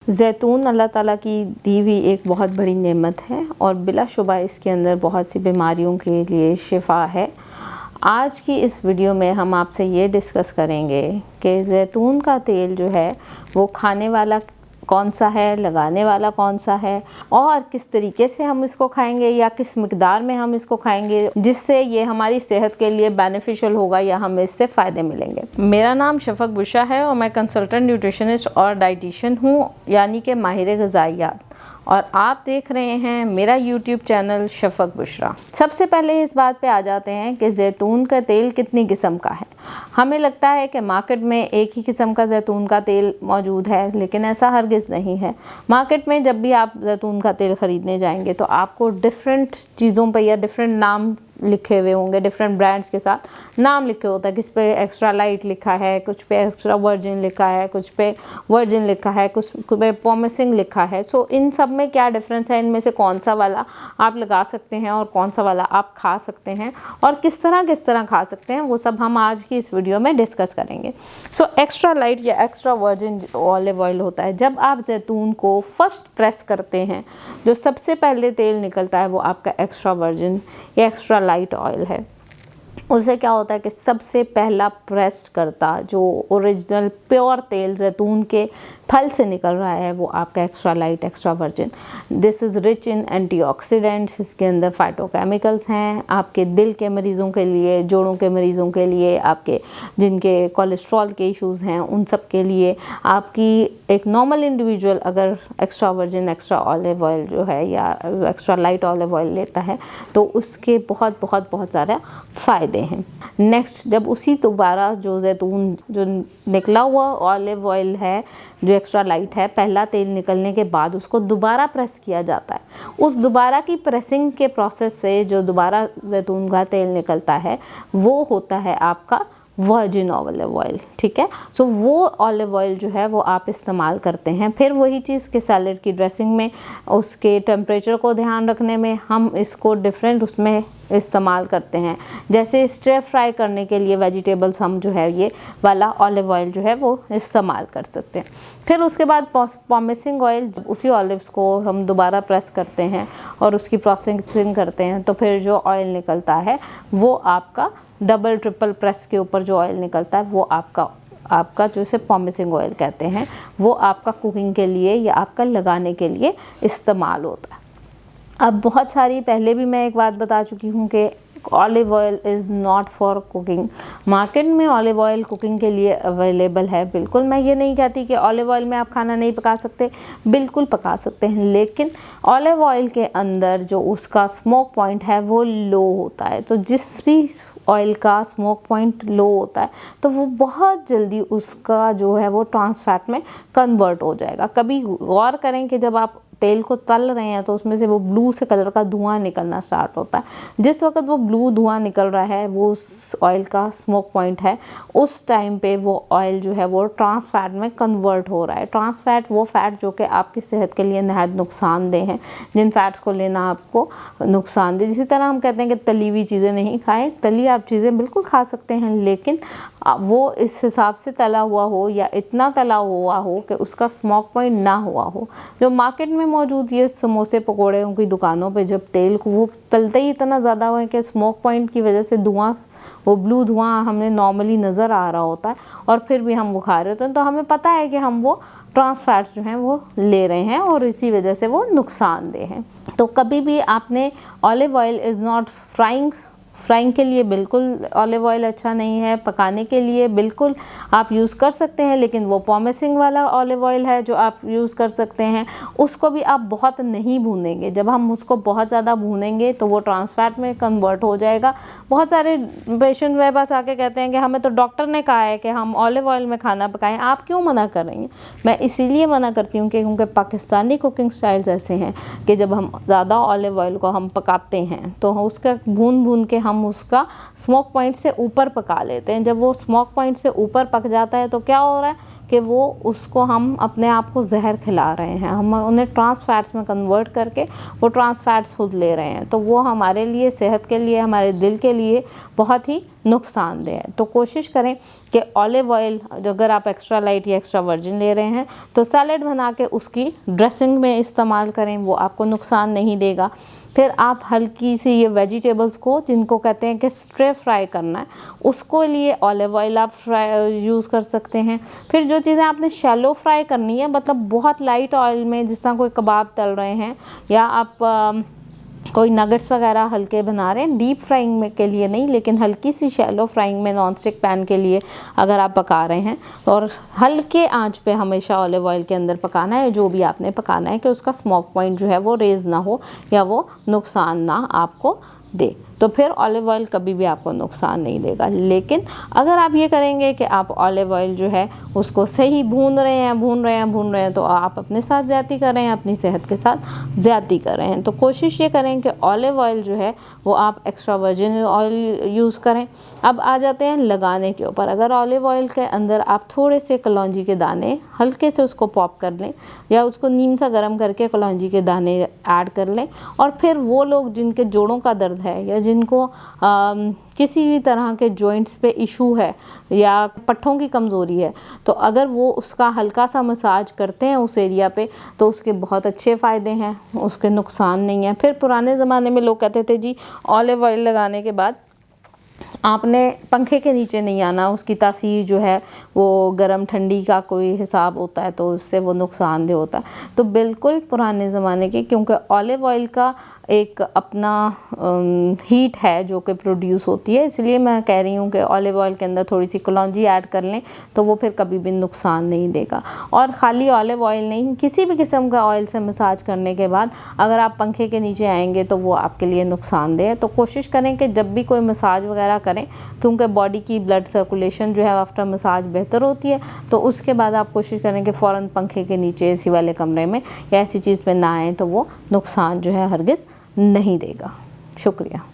ज़ैतून अल्लाह ताला की दी हुई एक बहुत बड़ी नेमत है और बिलाशुबा इसके अंदर बहुत सी बीमारियों के लिए शिफा है। आज की इस वीडियो में हम आपसे ये डिस्कस करेंगे कि ज़ैतून का तेल जो है वो खाने वाला कौन सा है, लगाने वाला कौन सा है और किस तरीके से हम इसको खाएंगे या किस मिकदार में हम इसको खाएंगे जिससे ये हमारी सेहत के लिए बेनिफिशियल होगा या हमें इससे फ़ायदे मिलेंगे। मेरा नाम शफक बुशरा है और मैं कंसल्टेंट न्यूट्रिशनिस्ट और डाइटिशियन हूँ, यानी कि माहिर ग़िज़ाइयात, और आप देख रहे हैं मेरा यूट्यूब चैनल शफक बुशरा। सबसे पहले इस बात पे आ जाते हैं कि ज़ैतून का तेल कितनी किस्म का है। हमें लगता है कि मार्केट में एक ही किस्म का ज़ैतून का तेल मौजूद है, लेकिन ऐसा हरगिज़ नहीं है। मार्केट में जब भी आप ज़ैतून का तेल ख़रीदने जाएंगे तो आपको डिफरेंट चीज़ों पर या डिफरेंट नाम लिखे हुए होंगे, डिफरेंट ब्रांड्स के साथ नाम लिखे होता है। किस पे एक्स्ट्रा लाइट लिखा है, कुछ पे एक्स्ट्रा वर्जिन लिखा है, कुछ पे वर्जिन लिखा है, कुछ पे पॉमिसिंग लिखा है। सो इन सब में क्या डिफरेंस है, इनमें से कौन सा वाला आप लगा सकते हैं और कौन सा वाला आप खा सकते हैं और किस तरह खा सकते हैं, वो सब हम आज की इस वीडियो में डिस्कस करेंगे। सो एक्स्ट्रा लाइट या एक्स्ट्रा वर्जिन ऑलिव ऑयल होता है। जब आप ज़ैतून को फर्स्ट प्रेस करते हैं, जो सबसे पहले तेल निकलता है वो आपका एक्स्ट्रा वर्जिन या एक्स्ट्रा लाइट ऑयल है। उससे क्या होता है कि सबसे पहला प्रेस्ड करता जो ओरिजिनल प्योर तेल ज़ैतून के फल से निकल रहा है वो आपका extra light, extra virgin. This is rich in antioxidants. इसके अंदर फाइटोकेमिकल्स हैं। आपके दिल के मरीज़ों के लिए, जोड़ों के मरीज़ों के लिए, आपके जिनके कोलेस्ट्रॉल के इश्यूज़ हैं उन सब के लिए, आपकी एक नॉर्मल इंडिविजुअल अगर extra virgin, extra olive oil जो है या एक्स्ट्रा लाइट ऑलिव ऑयल लेता है तो उसके बहुत ज़्यादा फ़ायदे हैं। नेक्स्ट, जब उसी दोबारा जो ज़ैतून जो निकला हुआ ऑलिव ऑयल है जो एक्स्ट्रा लाइट है, पहला तेल निकलने के बाद उसको दोबारा प्रेस किया जाता है। उस दोबारा की प्रेसिंग के प्रोसेस से जो दोबारा ज़ैतून का तेल निकलता है वो होता है आपका वर्जिन ऑलिव ऑयल। ठीक है, सो वो ऑलिव ऑयल जो है वो आप इस्तेमाल करते हैं। फिर वही चीज़ के सैलेड की ड्रेसिंग में उसके टेम्परेचर को ध्यान रखने में हम इसको डिफरेंट उसमें इस्तेमाल करते हैं। जैसे स्टर फ्राई करने के लिए वेजिटेबल्स हम जो है ये वाला ऑलिव ऑयल जो है वो इस्तेमाल कर सकते हैं। फिर उसके बाद पॉमिसिंग ऑयल, उसी ऑलिव्स को हम दोबारा प्रेस करते हैं और उसकी प्रोसेसिंग करते हैं तो फिर जो ऑयल निकलता है वो आपका डबल ट्रिपल प्रेस के ऊपर जो ऑयल निकलता है वो आपका जो इसे पॉमिसिंग ऑयल कहते हैं, वो आपका कुकिंग के लिए या आपका लगाने के लिए इस्तेमाल होता है। अब बहुत सारी, पहले भी मैं एक बात बता चुकी हूँ कि olive oil is not for cooking. Market में ऑलिव ऑयल कुकिंग के लिए अवेलेबल है। बिल्कुल मैं ये नहीं कहती कि ऑलिव ऑयल में आप खाना नहीं पका सकते, बिल्कुल पका सकते हैं, लेकिन ऑलिव ऑयल के अंदर जो उसका स्मोक पॉइंट है वो लो होता है। तो जिस भी ऑयल का स्मोक पॉइंट लो होता है तो वो बहुत जल्दी उसका जो है वो ट्रांस फैट में कन्वर्ट हो जाएगा। कभी गौर करें कि जब आप तेल को तल रहे हैं तो उसमें से वो ब्लू से कलर का धुआं निकलना स्टार्ट होता है। जिस वक्त वो ब्लू धुआं निकल रहा है वो उस ऑयल का स्मोक पॉइंट है, उस टाइम पे वो ऑयल जो है वो ट्रांस फैट में कन्वर्ट हो रहा है। ट्रांस फैट वो फैट जो कि आपकी सेहत के लिए नहायत नुकसानदेह हैं, जिन फैट्स को लेना आपको नुकसानदेह। जिसी तरह हम कहते हैं कि तली हुई चीज़ें नहीं खाएं, तली आप चीज़ें बिल्कुल खा सकते हैं, लेकिन वो इस हिसाब से तला हुआ हो या इतना तला हुआ हो कि उसका स्मोक पॉइंट ना हुआ हो। जो मार्केट में मौजूद ये समोसे पकोड़े की दुकानों पे जब तेल को वो तलते ही इतना ज़्यादा हुआ है कि स्मोक पॉइंट की वजह से धुआं, वो ब्लू धुआं हमें नॉर्मली नज़र आ रहा होता है और फिर भी हम वो खा रहे होते हैं, तो हमें पता है कि हम वो ट्रांस फैट्स जो हैं वो ले रहे हैं और इसी वजह से वो नुकसानदेह हैं। तो कभी भी आपने olive oil is not frying के लिए बिल्कुल ऑलिव ऑयल अच्छा नहीं है। पकाने के लिए बिल्कुल आप यूज़ कर सकते हैं, लेकिन वो पॉमिसिंग वाला ऑलिव ऑयल है जो आप यूज़ कर सकते हैं, उसको भी आप बहुत नहीं भूनेंगे। जब हम उसको बहुत ज़्यादा भूनेंगे तो वो ट्रांस फैट में कन्वर्ट हो जाएगा। बहुत सारे पेशेंट मेरे पास आके कहते हैं कि हमें तो डॉक्टर ने कहा है कि हम ऑलिव ऑयल में खाना पकाएं, आप क्यों मना कर रही हैं? मैं इसीलिए मना करती हूँ कि क्योंकि पाकिस्तानी कुकिंग स्टाइल्स ऐसे हैं कि जब हम ज़्यादा ऑलिव ऑयल को हम पकाते हैं तो उसका भून के हम उसका स्मोक पॉइंट से ऊपर पका लेते हैं। जब वो स्मोक पॉइंट से ऊपर पक जाता है तो क्या हो रहा है कि वो उसको हम अपने आप को जहर खिला रहे हैं, हम उन्हें ट्रांस फैट्स में कन्वर्ट करके वो ट्रांस फैट्स खुद ले रहे हैं। तो वो हमारे लिए, सेहत के लिए, हमारे दिल के लिए बहुत ही नुकसानदेह है। तो कोशिश करें कि ऑलिव ऑयल अगर आप एक्स्ट्रा लाइट या एक्स्ट्रा वर्जिन ले रहे हैं तो सैलेड बना के उसकी ड्रेसिंग में इस्तेमाल करें, वो आपको नुकसान नहीं देगा। फिर आप हल्की सी ये वेजिटेबल्स को, जिनको कहते हैं कि स्ट्रे फ्राई करना है, उसको लिए ऑलिव ऑयल आप यूज़ कर सकते हैं। फिर जो चीज़ें आपने शैलो फ्राई करनी है, मतलब बहुत लाइट ऑयल में, जिस तरह कोई कबाब तल रहे हैं या आप कोई नगेट्स वगैरह हल्के बना रहे हैं, डीप फ्राइंग में के लिए नहीं, लेकिन हल्की सी शैलो फ्राइंग में नॉन स्टिक पैन के लिए अगर आप पका रहे हैं, और हल्के आंच पे हमेशा ऑलिव ऑयल के अंदर पकाना है जो भी आपने पकाना है, कि उसका स्मोक पॉइंट जो है वो रेज ना हो या वो नुकसान ना आपको दे। तो फिर ऑलिव ऑयल कभी भी आपको नुकसान नहीं देगा। लेकिन अगर आप ये करेंगे कि आप ऑलिव ऑयल जो है उसको सही भून रहे हैं, तो आप अपने साथ ज़्यादती कर रहे हैं, अपनी सेहत के साथ ज़्यादती कर रहे हैं। तो कोशिश ये करें कि ऑलिव ऑयल जो है वो आप एक्स्ट्रा वर्जिन ऑयल यूज़ करें। अब आ जाते हैं लगाने के ऊपर। अगर ऑलिव ऑयल के अंदर आप थोड़े से कलौंजी के दाने हल्के से उसको पॉप कर लें, या उसको नीम सा गर्म करके कलौंजी के दाने ऐड कर लें, और फिर वो लोग जिनके जोड़ों का दर्द है या जिनको किसी भी तरह के जॉइंट्स पे इशू है या पट्ठों की कमज़ोरी है, तो अगर वो उसका हल्का सा मसाज करते हैं उस एरिया पे, तो उसके बहुत अच्छे फ़ायदे हैं, उसके नुकसान नहीं हैं। फिर पुराने ज़माने में लोग कहते थे जी ऑलिव ऑयल लगाने के बाद आपने पंखे के नीचे नहीं आना, उसकी तासीर जो है वो गर्म ठंडी का कोई हिसाब होता है, तो उससे वो नुकसानदेह होता है। तो बिल्कुल पुराने ज़माने की, क्योंकि ऑलिव ऑयल का एक अपना हीट है जो कि प्रोड्यूस होती है, इसलिए मैं कह रही हूँ कि ऑलिव ऑयल के अंदर थोड़ी सी कलौंजी ऐड कर लें तो वो फिर कभी भी नुकसान नहीं देगा। और ख़ाली ऑलिव ऑयल नहीं, किसी भी किस्म का ऑयल से मसाज करने के बाद अगर आप पंखे के नीचे आएंगे तो वो आपके लिए नुकसानदेह है। तो कोशिश करें कि जब भी कोई मसाज वगैरह करें, क्योंकि बॉडी की ब्लड सर्कुलेशन जो है आफ्टर मसाज बेहतर होती है, तो उसके बाद आप कोशिश करें कि फ़ौरन पंखे के नीचे एसी वाले कमरे में या ऐसी चीज़ में ना आएँ, तो वो नुकसान जो है हरगिज़ नहीं देगा। शुक्रिया।